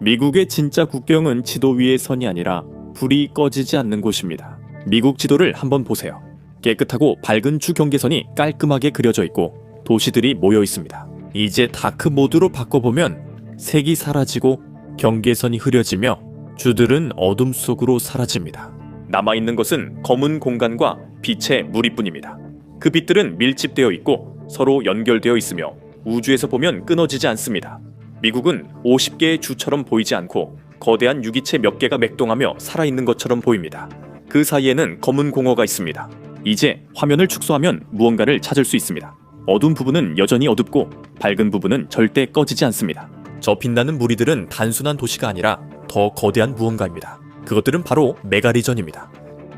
미국의 진짜 국경은 지도 위의 선이 아니라 불이 꺼지지 않는 곳입니다. 미국 지도를 한번 보세요. 깨끗하고 밝은 주 경계선이 깔끔하게 그려져 있고 도시들이 모여 있습니다. 이제 다크 모드로 바꿔보면 색이 사라지고 경계선이 흐려지며 주들은 어둠 속으로 사라집니다. 남아있는 것은 검은 공간과 빛의 무리뿐입니다. 그 빛들은 밀집되어 있고 서로 연결되어 있으며 우주에서 보면 끊어지지 않습니다. 미국은 50개의 주처럼 보이지 않고 거대한 유기체 몇 개가 맥동하며 살아있는 것처럼 보입니다. 그 사이에는 검은 공허가 있습니다. 이제 화면을 축소하면 무언가를 찾을 수 있습니다. 어두운 부분은 여전히 어둡고 밝은 부분은 절대 꺼지지 않습니다. 저 빛나는 무리들은 단순한 도시가 아니라 더 거대한 무언가입니다. 그것들은 바로 메가리전입니다.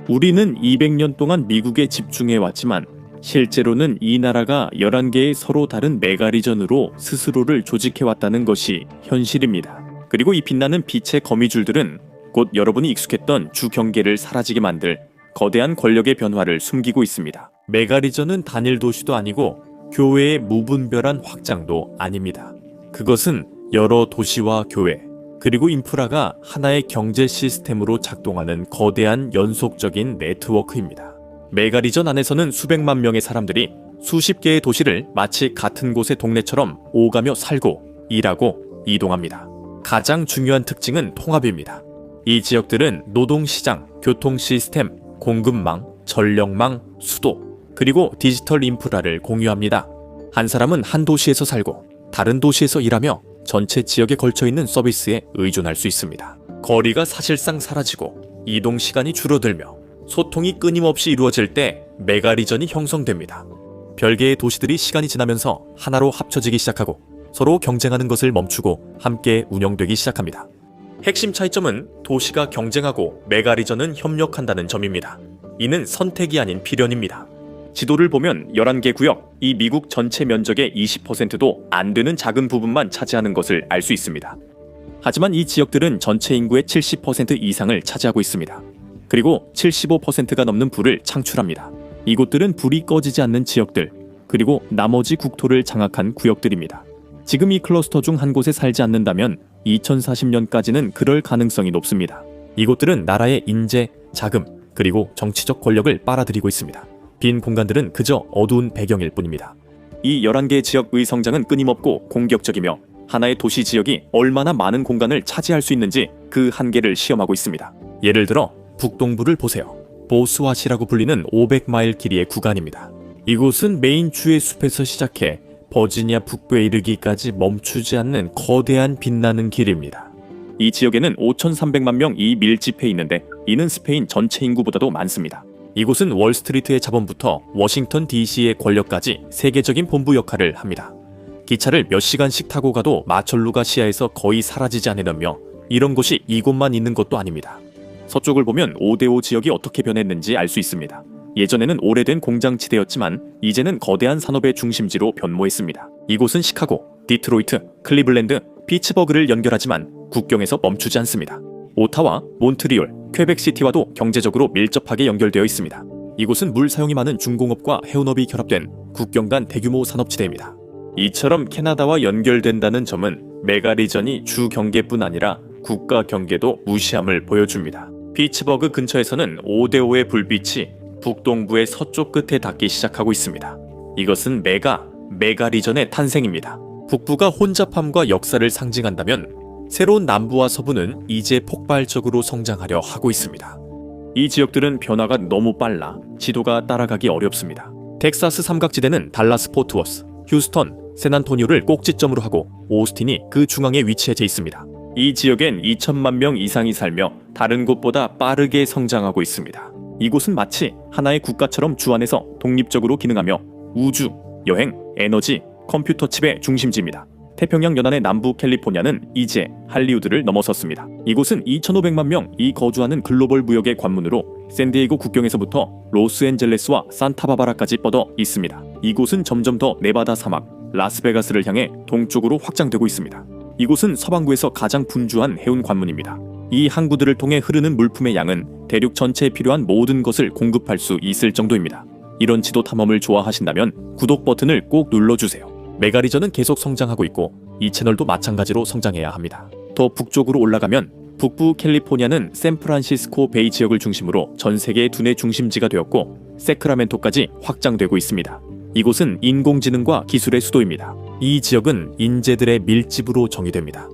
우리는 200년 동안 미국에 집중해 왔지만 실제로는 이 나라가 11개의 서로 다른 메가리전으로 스스로를 조직해 왔다는 것이 현실입니다. 그리고 이 빛나는 빛의 거미줄들은 곧 여러분이 익숙했던 주 경계를 사라지게 만들 거대한 권력의 변화를 숨기고 있습니다. 메가리전은 단일 도시도 아니고 교회의 무분별한 확장도 아닙니다. 그것은 여러 도시와 교회, 그리고 인프라가 하나의 경제 시스템으로 작동하는 거대한 연속적인 네트워크입니다. 메가리전 안에서는 수백만 명의 사람들이 수십 개의 도시를 마치 같은 곳의 동네처럼 오가며 살고 일하고 이동합니다. 가장 중요한 특징은 통합입니다. 이 지역들은 노동시장, 교통시스템, 공급망, 전력망, 수도, 그리고 디지털 인프라를 공유합니다. 한 사람은 한 도시에서 살고 다른 도시에서 일하며 전체 지역에 걸쳐있는 서비스에 의존할 수 있습니다. 거리가 사실상 사라지고 이동 시간이 줄어들며 소통이 끊임없이 이루어질 때 메가리전이 형성됩니다. 별개의 도시들이 시간이 지나면서 하나로 합쳐지기 시작하고 서로 경쟁하는 것을 멈추고 함께 운영되기 시작합니다. 핵심 차이점은 도시가 경쟁하고 메가리전은 협력한다는 점입니다. 이는 선택이 아닌 필연입니다. 지도를 보면 11개 구역, 이 미국 전체 면적의 20%도 안 되는 작은 부분만 차지하는 것을 알 수 있습니다. 하지만 이 지역들은 전체 인구의 70% 이상을 차지하고 있습니다. 그리고 75%가 넘는 부를 창출합니다. 이곳들은 불이 꺼지지 않는 지역들, 그리고 나머지 국토를 장악한 구역들입니다. 지금 이 클러스터 중 한 곳에 살지 않는다면 2040년까지는 그럴 가능성이 높습니다. 이곳들은 나라의 인재, 자금, 그리고 정치적 권력을 빨아들이고 있습니다. 빈 공간들은 그저 어두운 배경일 뿐입니다. 이 11개의 지역의 성장은 끊임없고 공격적이며 하나의 도시 지역이 얼마나 많은 공간을 차지할 수 있는지 그 한계를 시험하고 있습니다. 예를 들어 북동부를 보세요. 보스와시라고 불리는 500마일 길이의 구간입니다. 이곳은 메인 주의 숲에서 시작해 버지니아 북부에 이르기까지 멈추지 않는 거대한 빛나는 길입니다. 이 지역에는 5,300만 명이 밀집해 있는데 이는 스페인 전체 인구보다도 많습니다. 이곳은 월스트리트의 자본부터 워싱턴 DC의 권력까지 세계적인 본부 역할을 합니다. 기차를 몇 시간씩 타고 가도 마철루가 시야에서 거의 사라지지 않으려며 이런 곳이 이곳만 있는 것도 아닙니다. 서쪽을 보면 5대5 지역이 어떻게 변했는지 알 수 있습니다. 예전에는 오래된 공장지대였지만 이제는 거대한 산업의 중심지로 변모했습니다. 이곳은 시카고, 디트로이트, 클리블랜드, 피츠버그를 연결하지만 국경에서 멈추지 않습니다. 오타와, 몬트리올, 퀘벡시티와도 경제적으로 밀접하게 연결되어 있습니다. 이곳은 물 사용이 많은 중공업과 해운업이 결합된 국경 간 대규모 산업지대입니다. 이처럼 캐나다와 연결된다는 점은 메가리전이 주 경계뿐 아니라 국가 경계도 무시함을 보여줍니다. 피츠버그 근처에서는 5대5의 불빛이 북동부의 서쪽 끝에 닿기 시작하고 있습니다. 이것은 메가리전의 탄생입니다. 북부가 혼잡함과 역사를 상징한다면 새로운 남부와 서부는 이제 폭발적으로 성장하려 하고 있습니다. 이 지역들은 변화가 너무 빨라 지도가 따라가기 어렵습니다. 텍사스 삼각지대는 달라스 포트워스, 휴스턴, 샌안토니오를 꼭지점으로 하고 오스틴이 그 중앙에 위치해 있습니다. 이 지역엔 2천만 명 이상이 살며 다른 곳보다 빠르게 성장하고 있습니다. 이곳은 마치 하나의 국가처럼 주 안에서 독립적으로 기능하며 우주, 여행, 에너지, 컴퓨터 칩의 중심지입니다. 태평양 연안의 남부 캘리포니아는 이제 할리우드를 넘어섰습니다. 이곳은 2,500만 명이 거주하는 글로벌 무역의 관문으로 샌디에이고 국경에서부터 로스앤젤레스와 산타바바라까지 뻗어 있습니다. 이곳은 점점 더 네바다 사막, 라스베가스를 향해 동쪽으로 확장되고 있습니다. 이곳은 서반구에서 가장 분주한 해운 관문입니다. 이 항구들을 통해 흐르는 물품의 양은 대륙 전체에 필요한 모든 것을 공급할 수 있을 정도입니다. 이런 지도 탐험을 좋아하신다면 구독 버튼을 꼭 눌러주세요. 메가리전은 계속 성장하고 있고 이 채널도 마찬가지로 성장해야 합니다. 더 북쪽으로 올라가면 북부 캘리포니아는 샌프란시스코 베이 지역을 중심으로 전 세계의 두뇌 중심지가 되었고 세크라멘토까지 확장되고 있습니다. 이곳은 인공지능과 기술의 수도입니다. 이 지역은 인재들의 밀집으로 정의됩니다.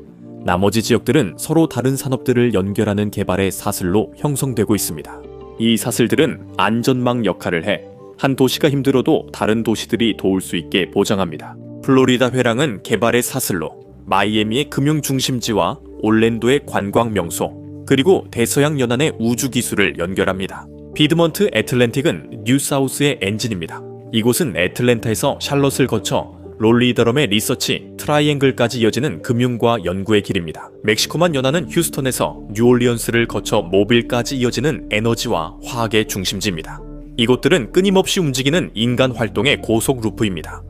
나머지 지역들은 서로 다른 산업들을 연결하는 개발의 사슬로 형성되고 있습니다. 이 사슬들은 안전망 역할을 해 한 도시가 힘들어도 다른 도시들이 도울 수 있게 보장합니다. 플로리다 회랑은 개발의 사슬로 마이애미의 금융 중심지와 올랜도의 관광 명소, 그리고 대서양 연안의 우주 기술을 연결합니다. 피드먼트 애틀랜틱은 뉴사우스의 엔진입니다. 이곳은 애틀랜타에서 샬럿을 거쳐 롤리더럼의 리서치 트라이앵글까지 이어지는 금융과 연구의 길입니다. 멕시코만 연안은 휴스턴에서 뉴올리언스를 거쳐 모빌까지 이어지는 에너지와 화학의 중심지입니다. 이곳들은 끊임없이 움직이는 인간 활동의 고속 루프입니다.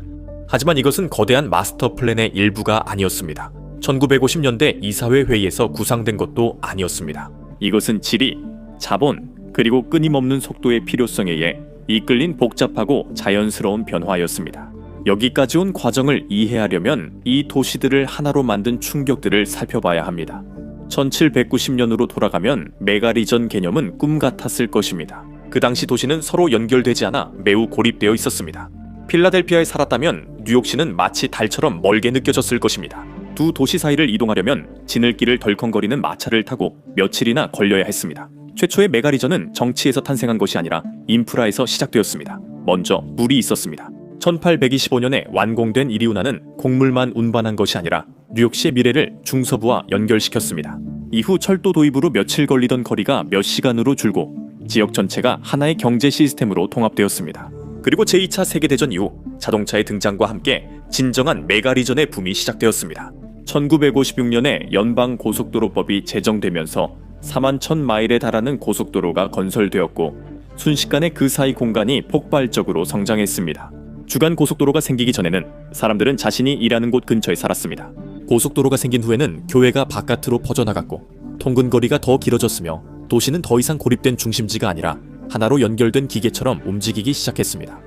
하지만 이것은 거대한 마스터 플랜의 일부가 아니었습니다. 1950년대 이사회 회의에서 구상된 것도 아니었습니다. 이것은 지리, 자본, 그리고 끊임없는 속도의 필요성에 의해 이끌린 복잡하고 자연스러운 변화였습니다. 여기까지 온 과정을 이해하려면 이 도시들을 하나로 만든 충격들을 살펴봐야 합니다. 1790년으로 돌아가면 메가리전 개념은 꿈 같았을 것입니다. 그 당시 도시는 서로 연결되지 않아 매우 고립되어 있었습니다. 필라델피아에 살았다면 뉴욕시는 마치 달처럼 멀게 느껴졌을 것입니다. 두 도시 사이를 이동하려면 지늘길을 덜컹거리는 마차를 타고 며칠이나 걸려야 했습니다. 최초의 메가리전은 정치에서 탄생한 것이 아니라 인프라에서 시작되었습니다. 먼저 물이 있었습니다. 1825년에 완공된 이리우나는 곡물만 운반한 것이 아니라 뉴욕시의 미래를 중서부와 연결시켰습니다. 이후 철도 도입으로 며칠 걸리던 거리가 몇 시간으로 줄고 지역 전체가 하나의 경제 시스템으로 통합되었습니다. 그리고 제2차 세계대전 이후 자동차의 등장과 함께 진정한 메가리전의 붐이 시작되었습니다. 1956년에 연방고속도로법이 제정되면서 41,000마일에 달하는 고속도로가 건설되었고 순식간에 그 사이 공간이 폭발적으로 성장했습니다. 주간 고속도로가 생기기 전에는 사람들은 자신이 일하는 곳 근처에 살았습니다. 고속도로가 생긴 후에는 교회가 바깥으로 퍼져나갔고 통근거리가 더 길어졌으며 도시는 더 이상 고립된 중심지가 아니라 하나로 연결된 기계처럼 움직이기 시작했습니다.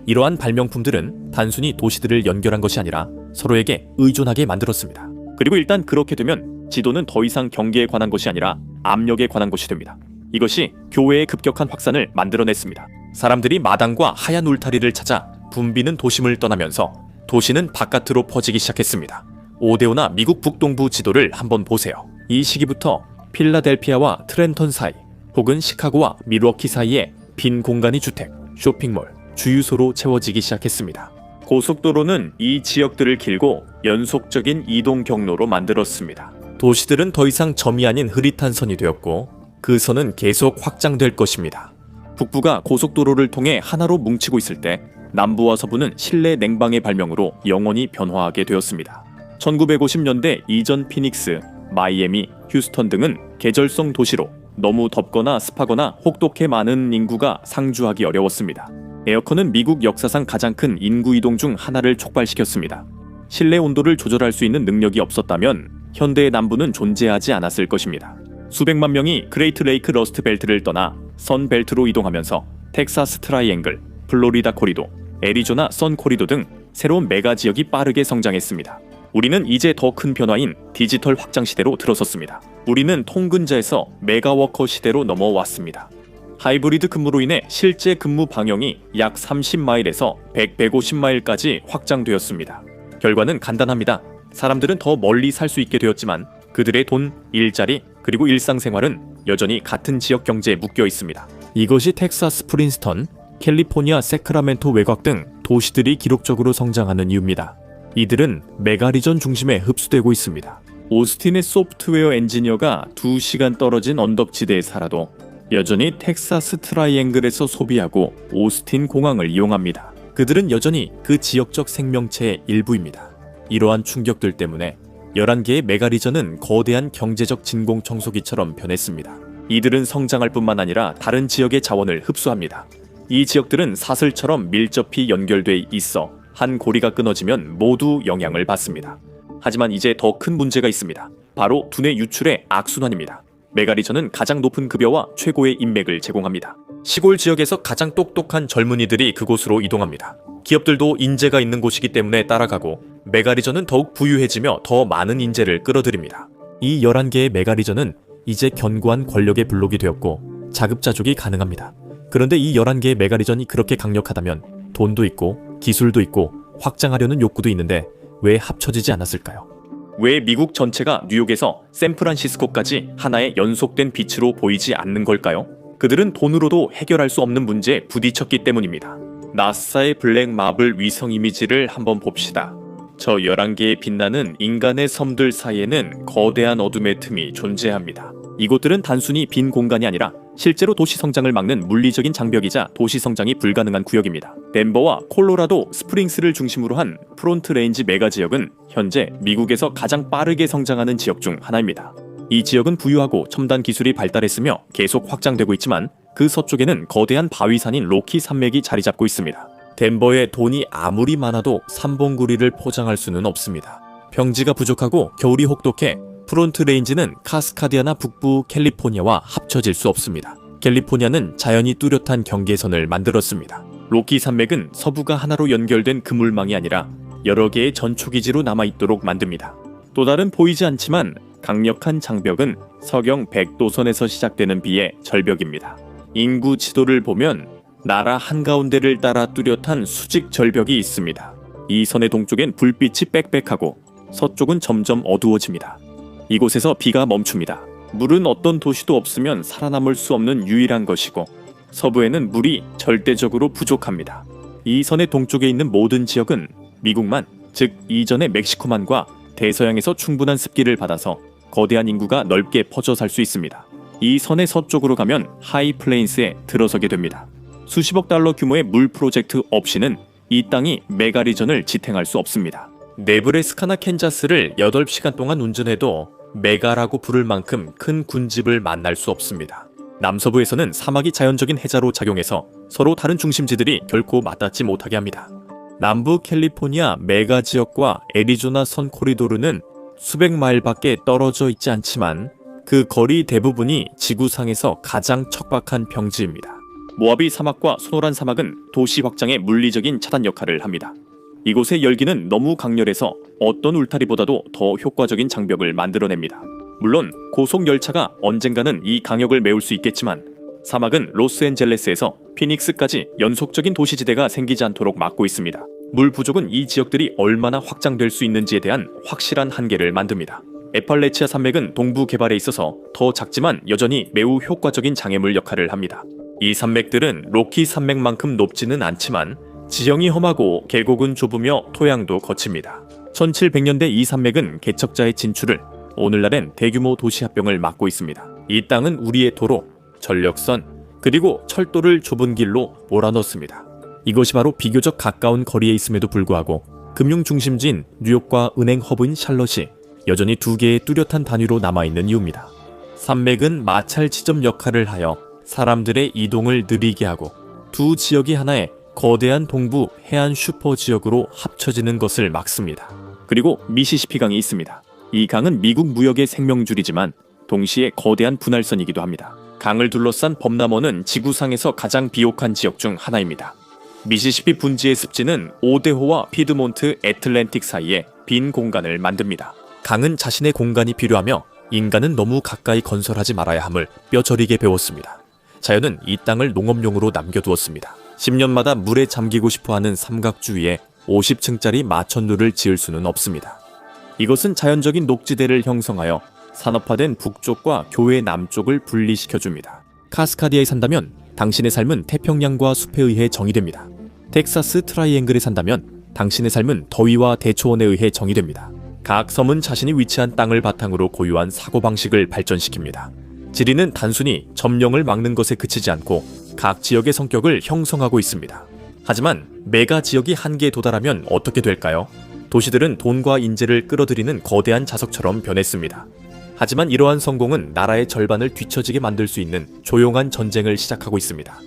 이러한 발명품들은 단순히 도시들을 연결한 것이 아니라 서로에게 의존하게 만들었습니다. 그리고 일단 그렇게 되면 지도는 더 이상 경계에 관한 것이 아니라 압력에 관한 것이 됩니다. 이것이 교회의 급격한 확산을 만들어냈습니다. 사람들이 마당과 하얀 울타리를 찾아 붐비는 도심을 떠나면서 도시는 바깥으로 퍼지기 시작했습니다. 오데오나 미국 북동부 지도를 한번 보세요. 이 시기부터 필라델피아와 트렌턴 사이 혹은 시카고와 밀워키 사이에 빈 공간이 주택, 쇼핑몰, 주유소로 채워지기 시작했습니다. 고속도로는 이 지역들을 길고 연속적인 이동 경로로 만들었습니다. 도시들은 더 이상 점이 아닌 흐릿한 선이 되었고 그 선은 계속 확장될 것입니다. 북부가 고속도로를 통해 하나로 뭉치고 있을 때 남부와 서부는 실내 냉방의 발명으로 영원히 변화하게 되었습니다. 1950년대 이전 피닉스, 마이애미, 휴스턴 등은 계절성 도시로 너무 덥거나 습하거나 혹독해 많은 인구가 상주하기 어려웠습니다. 에어컨은 미국 역사상 가장 큰 인구 이동 중 하나를 촉발시켰습니다. 실내 온도를 조절할 수 있는 능력이 없었다면 현대의 남부는 존재하지 않았을 것입니다. 수백만 명이 그레이트 레이크 러스트 벨트를 떠나 선 벨트로 이동하면서 텍사스 트라이앵글, 플로리다 코리도, 애리조나 선 코리도 등 새로운 메가 지역이 빠르게 성장했습니다. 우리는 이제 더 큰 변화인 디지털 확장 시대로 들어섰습니다. 우리는 통근자에서 메가워커 시대로 넘어왔습니다. 하이브리드 근무로 인해 실제 근무 방향이 약 30마일에서 150마일까지 확장되었습니다. 결과는 간단합니다. 사람들은 더 멀리 살 수 있게 되었지만 그들의 돈, 일자리, 그리고 일상생활은 여전히 같은 지역 경제에 묶여 있습니다. 이것이 텍사스 프린스턴, 캘리포니아 세크라멘토 외곽 등 도시들이 기록적으로 성장하는 이유입니다. 이들은 메가리전 중심에 흡수되고 있습니다. 오스틴의 소프트웨어 엔지니어가 2시간 떨어진 언덕지대에 살아도 여전히 텍사스 트라이앵글에서 소비하고 오스틴 공항을 이용합니다. 그들은 여전히 그 지역적 생명체의 일부입니다. 이러한 충격들 때문에 11개의 메가리전은 거대한 경제적 진공청소기처럼 변했습니다. 이들은 성장할 뿐만 아니라 다른 지역의 자원을 흡수합니다. 이 지역들은 사슬처럼 밀접히 연결돼 있어 한 고리가 끊어지면 모두 영향을 받습니다. 하지만 이제 더 큰 문제가 있습니다. 바로 두뇌 유출의 악순환입니다. 메가리전은 가장 높은 급여와 최고의 인맥을 제공합니다. 시골 지역에서 가장 똑똑한 젊은이들이 그곳으로 이동합니다. 기업들도 인재가 있는 곳이기 때문에 따라가고 메가리전은 더욱 부유해지며 더 많은 인재를 끌어들입니다. 이 11개의 메가리전은 이제 견고한 권력의 블록이 되었고 자급자족이 가능합니다. 그런데 이 11개의 메가리전이 그렇게 강력하다면 돈도 있고 기술도 있고 확장하려는 욕구도 있는데 왜 합쳐지지 않았을까요? 왜 미국 전체가 뉴욕에서 샌프란시스코까지 하나의 연속된 빛으로 보이지 않는 걸까요? 그들은 돈으로도 해결할 수 없는 문제에 부딪혔기 때문입니다. 나사의 블랙 마블 위성 이미지를 한번 봅시다. 저 11개의 빛나는 인간의 섬들 사이에는 거대한 어둠의 틈이 존재합니다. 이곳들은 단순히 빈 공간이 아니라 실제로 도시 성장을 막는 물리적인 장벽이자 도시 성장이 불가능한 구역입니다. 덴버와 콜로라도 스프링스를 중심으로 한 프론트 레인지 메가 지역은 현재 미국에서 가장 빠르게 성장하는 지역 중 하나입니다. 이 지역은 부유하고 첨단 기술이 발달했으며 계속 확장되고 있지만 그 서쪽에는 거대한 바위산인 로키 산맥이 자리 잡고 있습니다. 덴버에 돈이 아무리 많아도 삼봉구리를 포장할 수는 없습니다. 평지가 부족하고 겨울이 혹독해 프론트 레인지는 카스카디아나 북부 캘리포니아와 합쳐질 수 없습니다. 캘리포니아는 자연이 뚜렷한 경계선을 만들었습니다. 로키 산맥은 서부가 하나로 연결된 그물망이 아니라 여러 개의 전초기지로 남아있도록 만듭니다. 또 다른 보이지 않지만 강력한 장벽은 서경 100도선에서 시작되는 비의 절벽입니다. 인구 지도를 보면 나라 한가운데를 따라 뚜렷한 수직 절벽이 있습니다. 이 선의 동쪽엔 불빛이 빽빽하고 서쪽은 점점 어두워집니다. 이곳에서 비가 멈춥니다. 물은 어떤 도시도 없으면 살아남을 수 없는 유일한 것이고 서부에는 물이 절대적으로 부족합니다. 이 선의 동쪽에 있는 모든 지역은 미국만, 즉 이전의 멕시코만과 대서양에서 충분한 습기를 받아서 거대한 인구가 넓게 퍼져 살 수 있습니다. 이 선의 서쪽으로 가면 하이플레인스에 들어서게 됩니다. 수십억 달러 규모의 물 프로젝트 없이는 이 땅이 메가리전을 지탱할 수 없습니다. 네브래스카나 캔자스를 8시간 동안 운전해도 메가라고 부를 만큼 큰 군집을 만날 수 없습니다. 남서부에서는 사막이 자연적인 해자로 작용해서 서로 다른 중심지들이 결코 맞닿지 못하게 합니다. 남부 캘리포니아 메가 지역과 애리조나 선 코리도르는 수백 마일밖에 떨어져 있지 않지만 그 거리 대부분이 지구상에서 가장 척박한 평지입니다. 모하비 사막과 소노란 사막은 도시 확장의 물리적인 차단 역할을 합니다. 이곳의 열기는 너무 강렬해서 어떤 울타리보다도 더 효과적인 장벽을 만들어냅니다. 물론 고속 열차가 언젠가는 이 강역을 메울 수 있겠지만 사막은 로스앤젤레스에서 피닉스까지 연속적인 도시지대가 생기지 않도록 막고 있습니다. 물 부족은 이 지역들이 얼마나 확장될 수 있는지에 대한 확실한 한계를 만듭니다. 에팔레치아 산맥은 동부 개발에 있어서 더 작지만 여전히 매우 효과적인 장애물 역할을 합니다. 이 산맥들은 로키 산맥만큼 높지는 않지만 지형이 험하고 계곡은 좁으며 토양도 거칩니다. 1700년대 이 산맥은 개척자의 진출을, 오늘날엔 대규모 도시 합병을 막고 있습니다. 이 땅은 우리의 도로, 전력선, 그리고 철도를 좁은 길로 몰아넣습니다. 이것이 바로 비교적 가까운 거리에 있음에도 불구하고 금융 중심지인 뉴욕과 은행 허브인 샬럿이 여전히 두 개의 뚜렷한 단위로 남아있는 이유입니다. 산맥은 마찰 지점 역할을 하여 사람들의 이동을 느리게 하고 두 지역이 하나의 거대한 동부 해안 슈퍼 지역으로 합쳐지는 것을 막습니다. 그리고 미시시피 강이 있습니다. 이 강은 미국 무역의 생명줄이지만 동시에 거대한 분할선이기도 합니다. 강을 둘러싼 범람원은 지구상에서 가장 비옥한 지역 중 하나입니다. 미시시피 분지의 습지는 오데호와 피드몬트 애틀랜틱 사이에 빈 공간을 만듭니다. 강은 자신의 공간이 필요하며 인간은 너무 가까이 건설하지 말아야 함을 뼈저리게 배웠습니다. 자연은 이 땅을 농업용으로 남겨두었습니다. 10년마다 물에 잠기고 싶어하는 삼각주 위에 50층짜리 마천루를 지을 수는 없습니다. 이것은 자연적인 녹지대를 형성하여 산업화된 북쪽과 교외 남쪽을 분리시켜줍니다. 카스카디아에 산다면 당신의 삶은 태평양과 숲에 의해 정의됩니다. 텍사스 트라이앵글에 산다면 당신의 삶은 더위와 대초원에 의해 정의됩니다. 각 섬은 자신이 위치한 땅을 바탕으로 고유한 사고방식을 발전시킵니다. 지리는 단순히 점령을 막는 것에 그치지 않고 각 지역의 성격을 형성하고 있습니다. 하지만 메가 지역이 한계에 도달하면 어떻게 될까요? 도시들은 돈과 인재를 끌어들이는 거대한 자석처럼 변했습니다. 하지만 이러한 성공은 나라의 절반을 뒤처지게 만들 수 있는 조용한 전쟁을 시작하고 있습니다.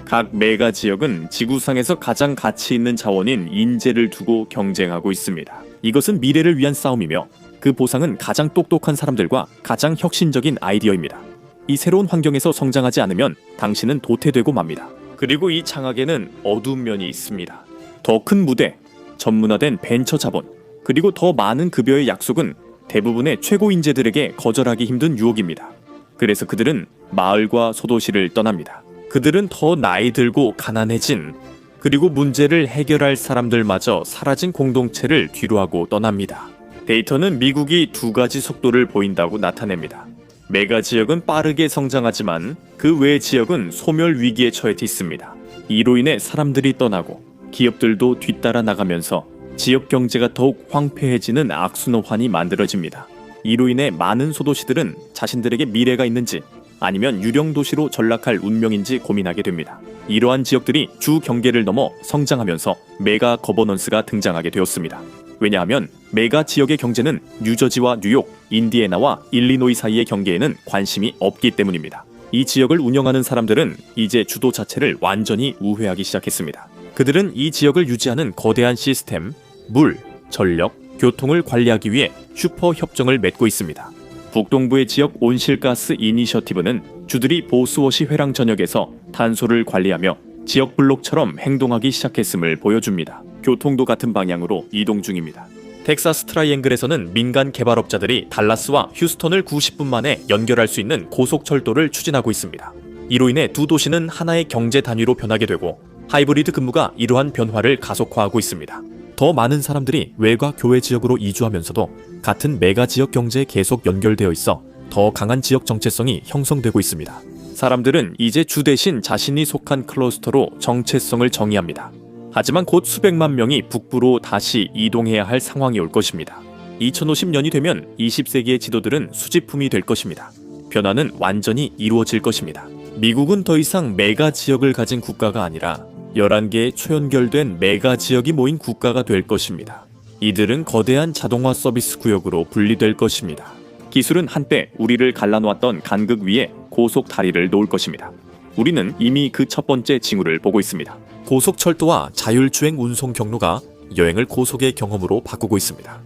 각 메가 지역은 지구상에서 가장 가치 있는 자원인 인재를 두고 경쟁하고 있습니다. 이것은 미래를 위한 싸움이며 그 보상은 가장 똑똑한 사람들과 가장 혁신적인 아이디어입니다. 이 새로운 환경에서 성장하지 않으면 당신은 도태되고 맙니다. 그리고 이 장악에는 어두운 면이 있습니다. 더 큰 무대, 전문화된 벤처 자본, 그리고 더 많은 급여의 약속은 대부분의 최고 인재들에게 거절하기 힘든 유혹입니다. 그래서 그들은 마을과 소도시를 떠납니다. 그들은 더 나이 들고 가난해진, 그리고 문제를 해결할 사람들마저 사라진 공동체를 뒤로하고 떠납니다. 데이터는 미국이 두 가지 속도를 보인다고 나타냅니다. 메가 지역은 빠르게 성장하지만 그 외 지역은 소멸 위기에 처해 있습니다. 이로 인해 사람들이 떠나고 기업들도 뒤따라 나가면서 지역 경제가 더욱 황폐해지는 악순환이 만들어집니다. 이로 인해 많은 소도시들은 자신들에게 미래가 있는지 아니면 유령 도시로 전락할 운명인지 고민하게 됩니다. 이러한 지역들이 주 경계를 넘어 성장하면서 메가 거버넌스가 등장하게 되었습니다. 왜냐하면 메가 지역의 경제는 뉴저지와 뉴욕, 인디애나와 일리노이 사이의 경계에는 관심이 없기 때문입니다. 이 지역을 운영하는 사람들은 이제 주도 자체를 완전히 우회하기 시작했습니다. 그들은 이 지역을 유지하는 거대한 시스템, 물, 전력, 교통을 관리하기 위해 슈퍼 협정을 맺고 있습니다. 북동부의 지역 온실가스 이니셔티브는 주들이 보스워시 회랑 전역에서 탄소를 관리하며 지역 블록처럼 행동하기 시작했음을 보여줍니다. 교통도 같은 방향으로 이동 중입니다. 텍사스 트라이앵글에서는 민간 개발업자들이 달라스와 휴스턴을 90분 만에 연결할 수 있는 고속철도를 추진하고 있습니다. 이로 인해 두 도시는 하나의 경제 단위로 변하게 되고 하이브리드 근무가 이러한 변화를 가속화하고 있습니다. 더 많은 사람들이 외곽 교외 지역으로 이주하면서도 같은 메가 지역 경제에 계속 연결되어 있어 더 강한 지역 정체성이 형성되고 있습니다. 사람들은 이제 주 대신 자신이 속한 클러스터로 정체성을 정의합니다. 하지만 곧 수백만 명이 북부로 다시 이동해야 할 상황이 올 것입니다. 2050년이 되면 20세기의 지도들은 수집품이 될 것입니다. 변화는 완전히 이루어질 것입니다. 미국은 더 이상 메가 지역을 가진 국가가 아니라 11개의 초연결된 메가 지역이 모인 국가가 될 것입니다. 이들은 거대한 자동화 서비스 구역으로 분리될 것입니다. 기술은 한때 우리를 갈라놓았던 간극 위에 고속 다리를 놓을 것입니다. 우리는 이미 그 첫 번째 징후를 보고 있습니다. 고속철도와 자율주행 운송 경로가 여행을 고속의 경험으로 바꾸고 있습니다.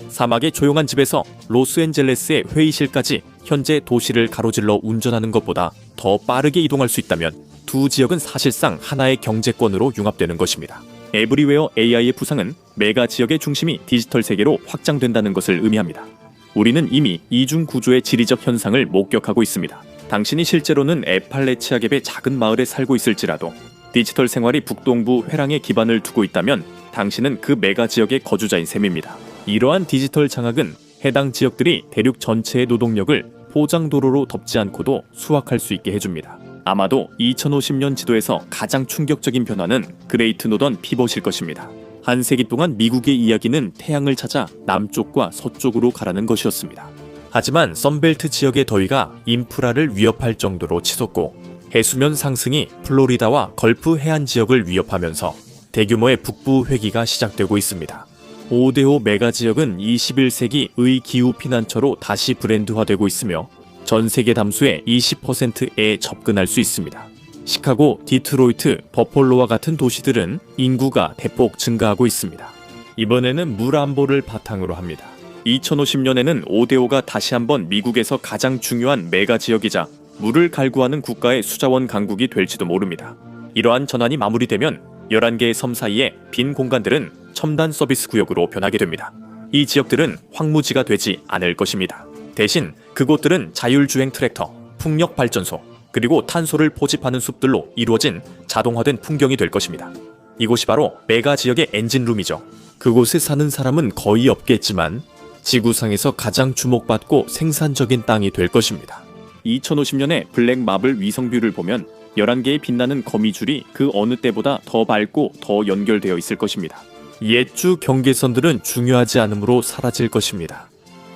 사막의 조용한 집에서 로스앤젤레스의 회의실까지 현재 도시를 가로질러 운전하는 것보다 더 빠르게 이동할 수 있다면 두 지역은 사실상 하나의 경제권으로 융합되는 것입니다. 에브리웨어 AI의 부상은 메가 지역의 중심이 디지털 세계로 확장된다는 것을 의미합니다. 우리는 이미 이중 구조의 지리적 현상을 목격하고 있습니다. 당신이 실제로는 에팔레치아 갭의 작은 마을에 살고 있을지라도 디지털 생활이 북동부 회랑에 기반을 두고 있다면 당신은 그 메가 지역의 거주자인 셈입니다. 이러한 디지털 장악은 해당 지역들이 대륙 전체의 노동력을 포장도로로 덮지 않고도 수확할 수 있게 해줍니다. 아마도 2050년 지도에서 가장 충격적인 변화는 그레이트 노던 피벗일 것입니다. 한 세기 동안 미국의 이야기는 태양을 찾아 남쪽과 서쪽으로 가라는 것이었습니다. 하지만 선벨트 지역의 더위가 인프라를 위협할 정도로 치솟고 해수면 상승이 플로리다와 걸프 해안 지역을 위협하면서 대규모의 북부 회기가 시작되고 있습니다. 5대5 메가 지역은 21세기의 기후 피난처로 다시 브랜드화되고 있으며 전 세계 담수의 20%에 접근할 수 있습니다. 시카고, 디트로이트, 버폴로와 같은 도시들은 인구가 대폭 증가하고 있습니다. 이번에는 물 안보를 바탕으로 합니다. 2050년에는 5대5가 다시 한번 미국에서 가장 중요한 메가 지역이자 물을 갈구하는 국가의 수자원 강국이 될지도 모릅니다. 이러한 전환이 마무리되면 11개의 섬 사이의 빈 공간들은 첨단 서비스 구역으로 변하게 됩니다. 이 지역들은 황무지가 되지 않을 것입니다. 대신 그곳들은 자율주행 트랙터, 풍력 발전소, 그리고 탄소를 포집하는 숲들로 이루어진 자동화된 풍경이 될 것입니다. 이곳이 바로 메가 지역의 엔진룸이죠. 그곳에 사는 사람은 거의 없겠지만 지구상에서 가장 주목받고 생산적인 땅이 될 것입니다. 2050년에 블랙 마블 위성뷰를 보면 11개의 빛나는 거미줄이 그 어느 때보다 더 밝고 더 연결되어 있을 것입니다. 옛주 경계선들은 중요하지 않으므로 사라질 것입니다.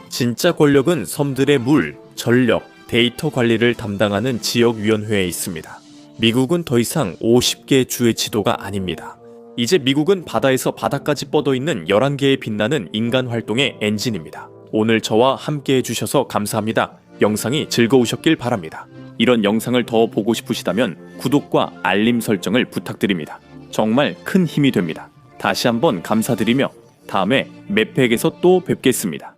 진짜 권력은 섬들의 물, 전력, 데이터 관리를 담당하는 지역위원회에 있습니다. 미국은 더 이상 50개 주의 지도가 아닙니다. 이제 미국은 바다에서 바다까지 뻗어있는 11개의 빛나는 인간 활동의 엔진입니다. 오늘 저와 함께 해주셔서 감사합니다. 영상이 즐거우셨길 바랍니다. 이런 영상을 더 보고 싶으시다면 구독과 알림 설정을 부탁드립니다. 정말 큰 힘이 됩니다. 다시 한번 감사드리며 다음에 맵팩에서 또 뵙겠습니다.